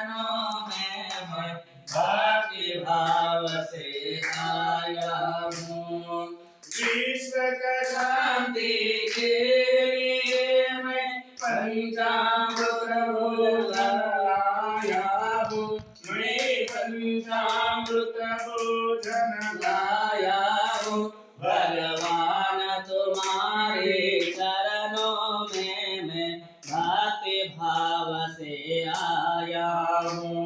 चरणों में मैं भक्ति भाव से आया हूँ। विश्व का शांति के लिए मैं पंचामृत भोजन लाया हूँ। मैं पंचामृत भोजन लाया हूँ। भगवान तुम्हारे चरणों में मैं भक्ति भाव से आया हूँ।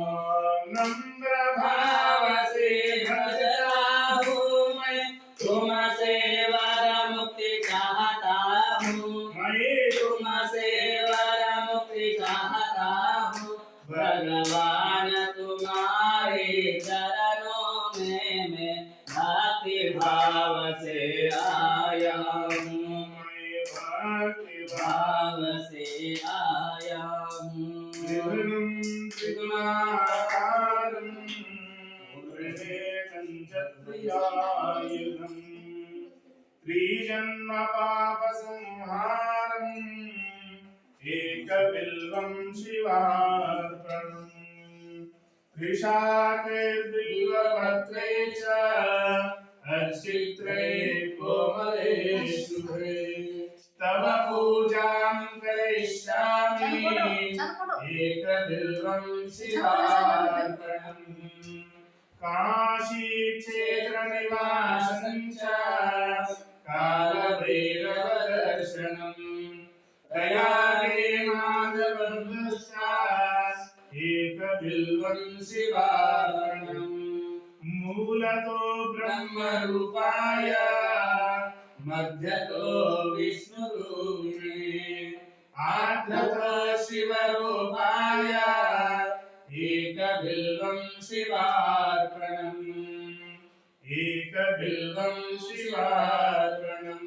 नम्र भाव से भजता हूँ मैं तुमसे वर मुक्ति चाहता हूँ। मैं तुमसे वर मुक्ति चाहता हूँ। भगवान तुम्हारे चरणों में मैं भक्ति भाव से आया हूँ। मैं भक्ति भाव से आया हूँ। त्रिजन्म पाप संहारम् एकबिल्वं शिवार्पणम्। त्रिशाखे बिल्वपत्रे च अर्चित्रे कोमले शुभे तव पूजां करिष्यामि एकबिल्वं शिवार्पणम्। काशी क्षेत्र निवासं च कालभैरव दर्शनम्। प्रयागे माधवस्य एकबिल्वं शिवार्पणम्। मूलतो ब्रह्मरूपाय मध्यतो विष्णुरूपिणे आद्यतो शिवरूपाय एकबिल्वं शिवार्पणम्। एकबिल्वं शिवार्पणम्।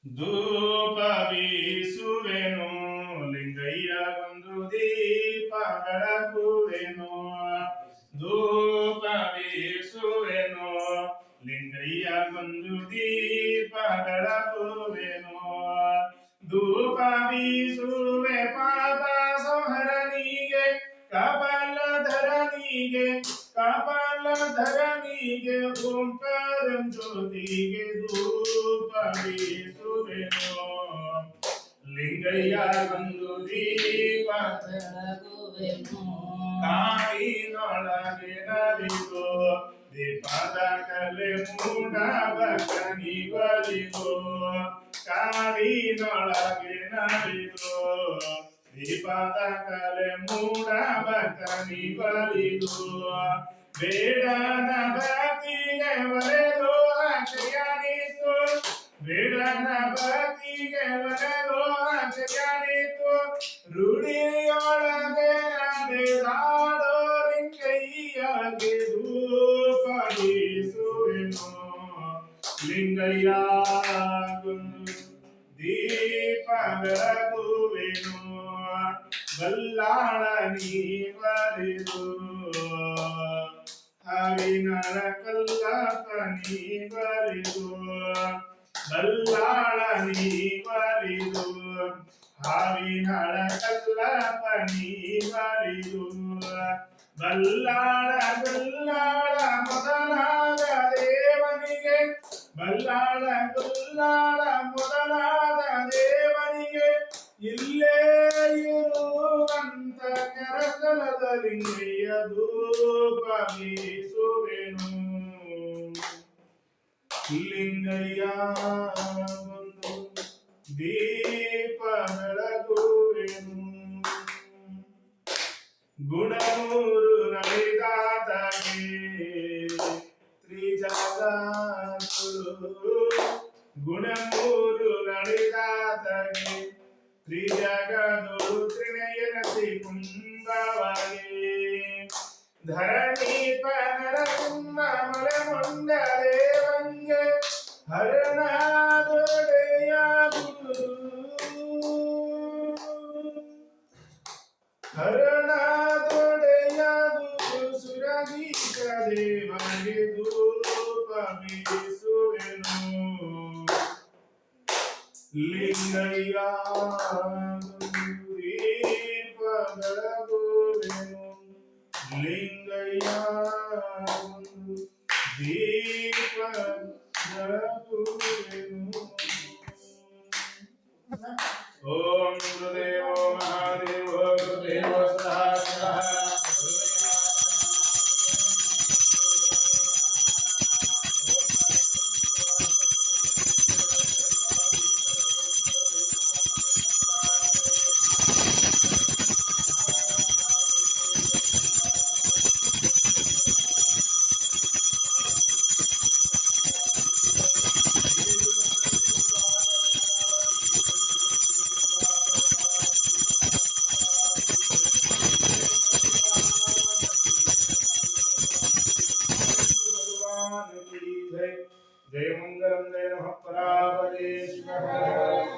ಧೂಪ ಬೀಸುವೆನು ಲಿಂಗಯ್ಯ ಒಂದು ದೀಪ ಬೆಳಗುವೆನು. ಧೂಪ ಬೀಸುವೆನು ಲಿಂಗಯ್ಯ ಒಂದು ದೀಪ ಬೆಳಗುವೆನು. ಧೂಪ ಬೀಸುವೆ ಪಾಪ ಸಂಹರನಿಗೆ ಕಪಾಲಧರನಿಗೆ ಕಪಾಲಧರನಿಗೆ ಓಂಕಾರ ಜ್ಯೋತಿಗೆ ಧೂಪ ಬೀಸುವೆನು. ಲಿಂಗಯ್ಯ ಒಂದು ದೀಪ ಬೆಳಗುವೆನು. ಕಾಡಿನೊಳಗೆ ನಲಿದು ದೀಪದ ಕಲೆ ಮೂಡ ಭಕ್ತನಿಗಳಿಗೂ. ಕಾಡಿನೊಳಗೆ ನಲಿದು ದೀಪದ ಕಲೆ ಮೂಡ ಭಕ್ತನಿಗಳಿಗೂ. ಬೇಡನ ಭಕ್ತಿಗೆ ಬರೆದು ಅಕ್ಷಯನಿತ್ತು. ಬೇಡನ ಭಕ್ತಿಗೆ ಬರೆದು ಅಕ್ಷಯನಿತ್ತು. ರೂಢಿಯೊಳಗೆ ನಡೆದಾಡೋ ಲಿಂಗಯ್ಯಗೆ ಧೂಪ ಬೀಸುವೆನು. ಲಿಂಗಯ್ಯ ಒಂದು ದೀಪ ಬೆಳಗುವೆನು. ಬಲ್ಲಾಳ ನೀ ಬರೆದು ಹಾವಿನಳ ಕಲ್ಲಪ್ಪ ನೀ ಬರೆದು. ಬಲ್ಲಾಳ ನೀ ಬರೆದು ಹಾವಿನಳ ಕಲ್ಲಪ್ಪ ನೀ ಬರೆದು. ಬಲ್ಲಾಳ ಬಲ್ಲಾಳ ಮೊದಲಾದ ದೇವನಿಗೆ ಬಲ್ಲಾಳ ಬಲ್ಲಾಳ ಮೊದಲಾದ ದೇವನಿಗೆ ಇಲ್ಲೇ ಇರುವಂತ ಕರಕಲದ ಲಿಂಗಯ್ಯ ಧೂಪ ಬೀಸುವೆನು. ಲಿಂಗಯ್ಯ ಒಂದು ದೀಪ ಬೆಳಗುವೆನು. ಗುಣಮೂರು ನಡೆದಾತಗೆ ತ್ರಿಜಗತ್ತು. ಗುಣಮೂರು ನಡೆದಾತಗೆ ತ್ರಿಜಗದು ತ್ರಿನಯನಸಿ ಕುಂಭವಾಗಿ. ಧರಣಿ ಪನರಕುಂಭ ಮಲಮುಂಡ ದೇವಂಗೆ ಹರಣದೊಡೆಯಾಗುವುದು. ಹರಣದೊಡೆಯಾಗುವುದು ಸುರಗೀತ ದೇವನಿಗೆ ಧೂಪ ಬೀಸುವೆನು. ಲಿಂಗಯ್ಯ ದೀಪದ ಗುರುವೆನು ಲಿಂಗಯ್ಯ ದೀಪದ ಗುರುವೆನು ಓಂ ಗುರುದೇವೋ ಮಹಾದೇವೋ ಗುರುದೇವೋ ಸಹಸ್ರಃ जय मंगलम जय नमः परावरे शिवः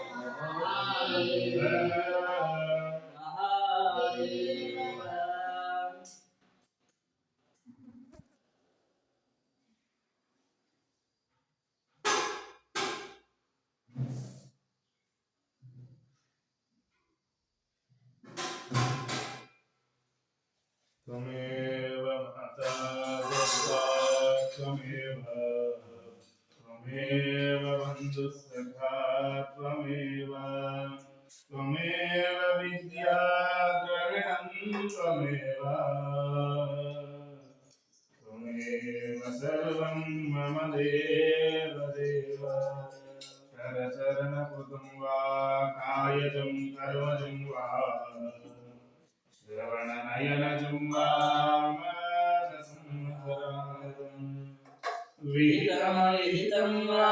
त्वमेव माता पिता त्वमेव त्वमेव बन्धुसखा त्वमेव त्वमेव विद्या द्रविणं त्वमेव त्वमेव सर्वं मम देव देव करचरणकृतं वा कायजं कर्मजं वा श्रवणनयनजं वा मनसंहरणं विहितं वा